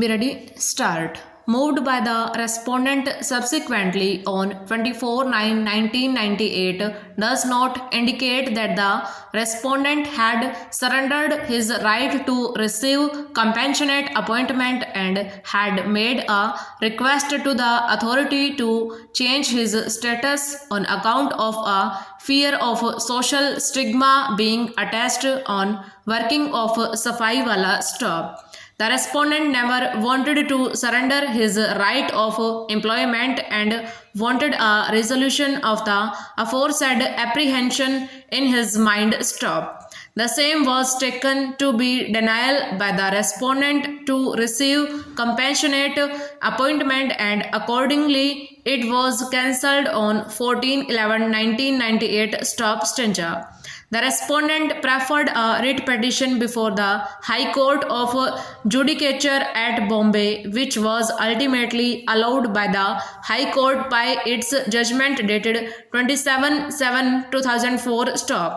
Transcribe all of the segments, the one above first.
Be ready, start. Moved by the respondent subsequently on 24/9/1998 does not indicate that the respondent had surrendered his right to receive compassionate appointment and had made a request to the authority to change his status on account of a fear of social stigma being attached on working of Safai Wala stop. The respondent never wanted to surrender his right of employment and wanted a resolution of the aforesaid apprehension in his mind stop. The same was taken to be denial by the respondent to receive compassionate appointment and accordingly it was cancelled on 14/11/1998 stop stencha. The respondent preferred a writ petition before the High Court of Judicature at Bombay, which was ultimately allowed by the High Court by its judgment dated 27/7/2004 stop.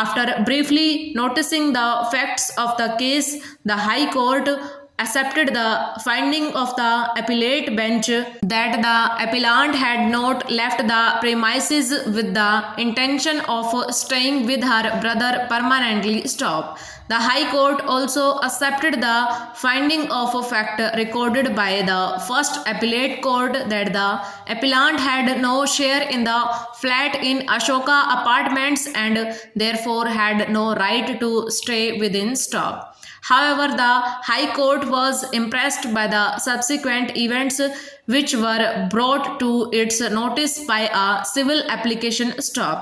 After briefly noticing the facts of the case, the High Court accepted the finding of the appellate bench that the appellant had not left the premises with the intention of staying with her brother permanently stop. The High Court also accepted the finding of fact recorded by the first appellate court that the appellant had no share in the flat in Ashoka Apartments and therefore had no right to stay within stop. However, the High Court was impressed by the subsequent events which were brought to its notice by a civil application stop.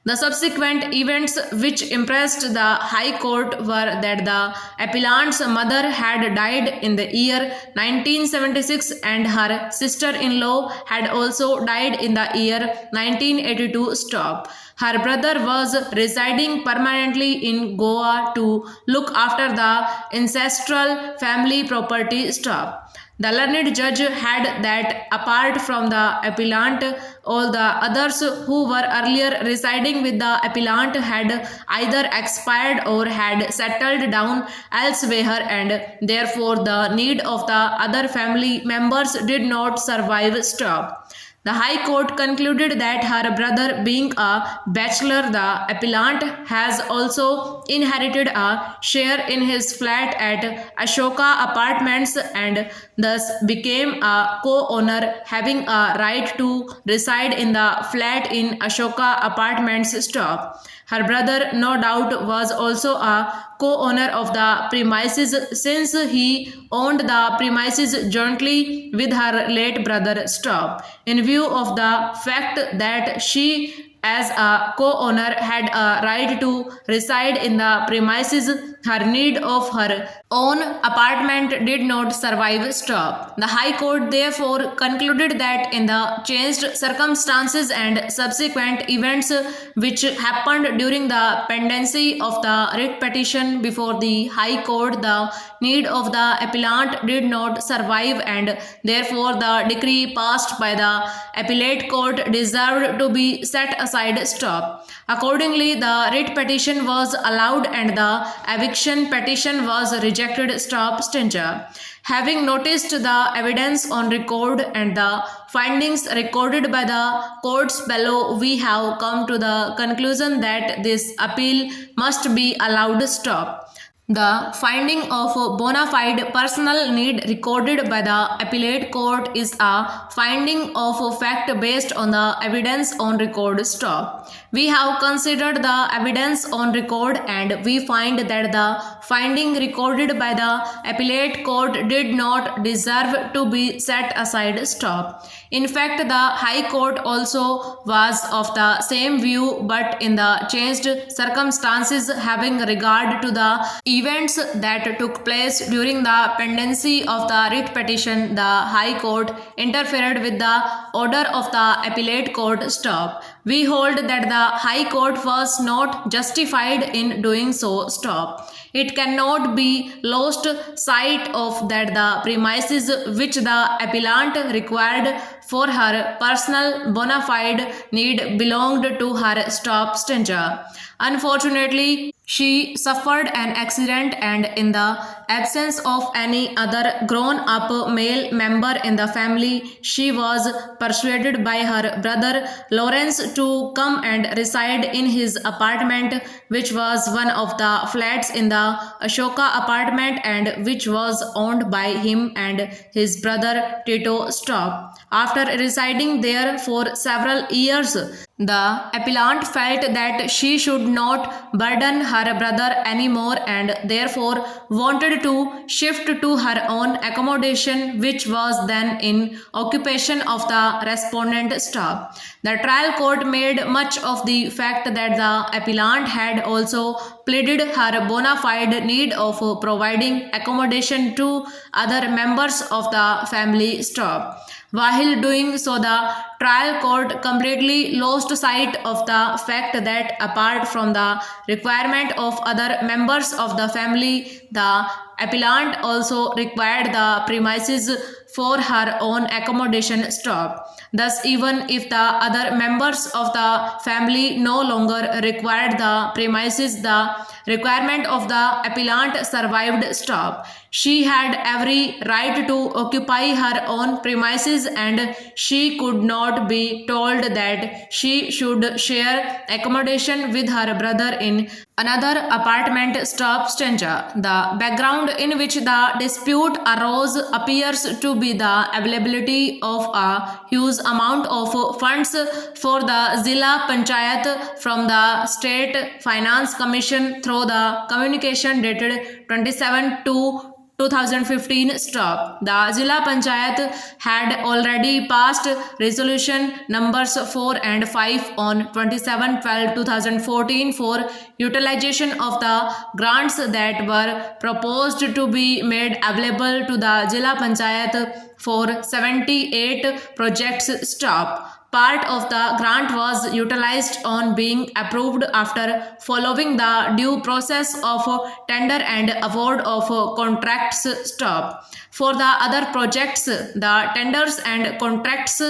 The subsequent events which impressed the High Court were that the appellant's mother had died in the year 1976 and her sister-in-law had also died in the year 1982 stop. Her brother was residing permanently in Goa to look after the ancestral family property stop. The learned judge had that apart from the appellant, all the others who were earlier residing with the appellant had either expired or had settled down elsewhere and therefore the need of the other family members did not survive stop. The High Court concluded that her brother being a bachelor, the appellant has also inherited a share in his flat at Ashoka Apartments and thus became a co-owner having a right to reside in the flat in Ashoka Apartments stop. Her brother no doubt was also a co-owner of the premises since he owned the premises jointly with her late brother stop. In view of the fact that she as a co-owner had a right to reside in the premises, her need of her own apartment did not survive stop. The High Court therefore concluded that in the changed circumstances and subsequent events which happened during the pendency of the writ petition before the High Court, the need of the appellant did not survive and therefore the decree passed by the appellate court deserved to be set aside stop. Accordingly, the writ petition was allowed and the eviction petition was rejected stop stencha. Having noticed the evidence on record and the findings recorded by the courts below, we have come to the conclusion that this appeal must be allowed stop. The finding of bona fide personal need recorded by the appellate court is a finding of fact based on the evidence on record stop. We have considered the evidence on record and we find that the finding recorded by the appellate court did not deserve to be set aside stop. In fact, the High Court also was of the same view but in the changed circumstances having regard to the events that took place during the pendency of the writ petition, the High Court interfered with the order of the appellate court stop. We hold that the High Court was not justified in doing so stop. It cannot be lost sight of that the premises which the appellant required for her personal bona fide need belonged to her stop stencha. Unfortunately, she suffered an accident and in the absence of any other grown-up male member in the family, she was persuaded by her brother Lawrence to come and reside in his apartment, which was one of the flats in the Ashoka apartment and which was owned by him and his brother Tito Stop. After residing there for several years, the appellant felt that she should not burden her brother anymore and therefore wanted to shift to her own accommodation, which was then in occupation of the respondent staff. The trial court made much of the fact that the appellant had also pleaded her bona fide need of providing accommodation to other members of the family staff. While doing so, the trial court completely lost sight of the fact that apart from the requirement of other members of the family, the appellant also required the premises for her own accommodation staff. Thus, even if the other members of the family no longer required the premises, the requirement of the appellant survived staff. She had every right to occupy her own premises and she could not be told that she should share accommodation with her brother in another apartment. Stop Stencha. The background in which the dispute arose appears to be the availability of a huge amount of funds for the Zilla Panchayat from the State Finance Commission through the communication dated 27/2/2015 stop. The Zilla Panchayat had already passed resolution numbers 4 and 5 on 27/12/2014 for utilization of the grants that were proposed to be made available to the Zilla Panchayat for 78 projects stop. Part of the grant was utilized on being approved after following the due process of tender and award of contracts stop. For the other projects, the tenders and contracts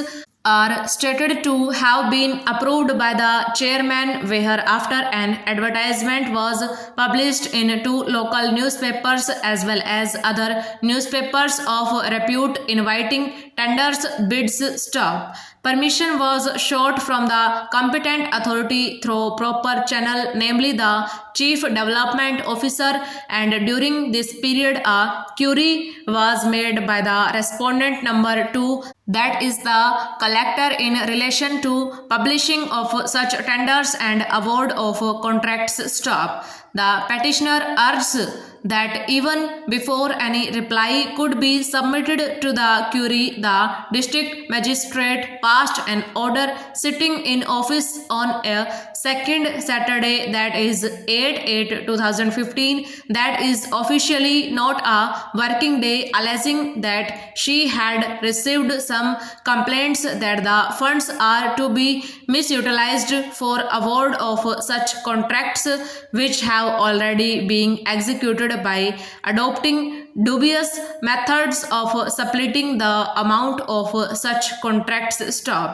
are stated to have been approved by the chairman, whereafter an advertisement was published in 2 local newspapers as well as other newspapers of repute inviting tenders bids stop. Permission was sought from the competent authority through proper channel, namely the Chief Development Officer, and during this period a query was made by the respondent number 2, that is the collector, in relation to publishing of such tenders and award of contracts stop. The petitioner urged that even before any reply could be submitted to the query, the district magistrate passed an order sitting in office on a second Saturday, that is 8/8/2015, that is officially not a working day, alleging that she had received some complaints that the funds are to be misutilized for award of such contracts which have already been executed by adopting dubious methods of splitting the amount of such contracts stop.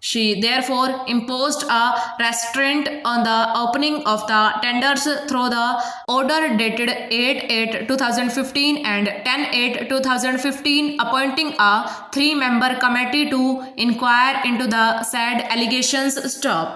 She therefore imposed a restraint on the opening of the tenders through the order dated 8/8/2015 and 10/8/2015 appointing a 3-member committee to inquire into the said allegations stop.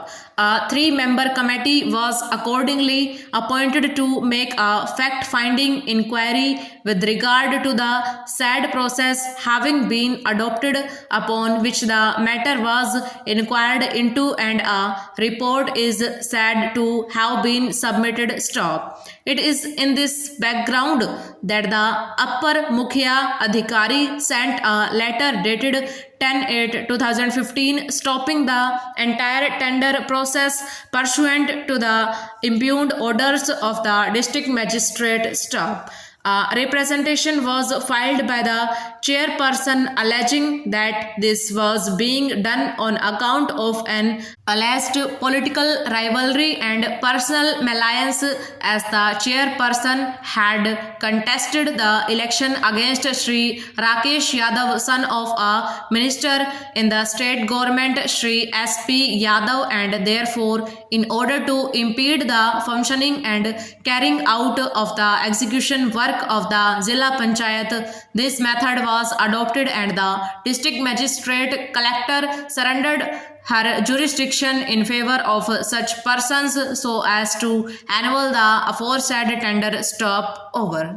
A 3-member committee was accordingly appointed to make a fact-finding inquiry with regard to the said process having been adopted, upon which the matter was inquired into and a report is said to have been submitted stop. It is in this background that the Upper Mukhya Adhikari sent a letter dated 10/8/2015 stopping the entire tender process pursuant to the impugned orders of the district magistrate stop. A representation was filed by the chairperson alleging that this was being done on account of an alleged political rivalry and personal malliance, as the chairperson had contested the election against Shri Rakesh Yadav, son of a minister in the state government, Shri S.P. Yadav, and therefore in order to impede the functioning and carrying out of the execution work of the Zilla Panchayat. This method was adopted and the district magistrate collector surrendered her jurisdiction in favor of such persons so as to annul the aforesaid tender stop over.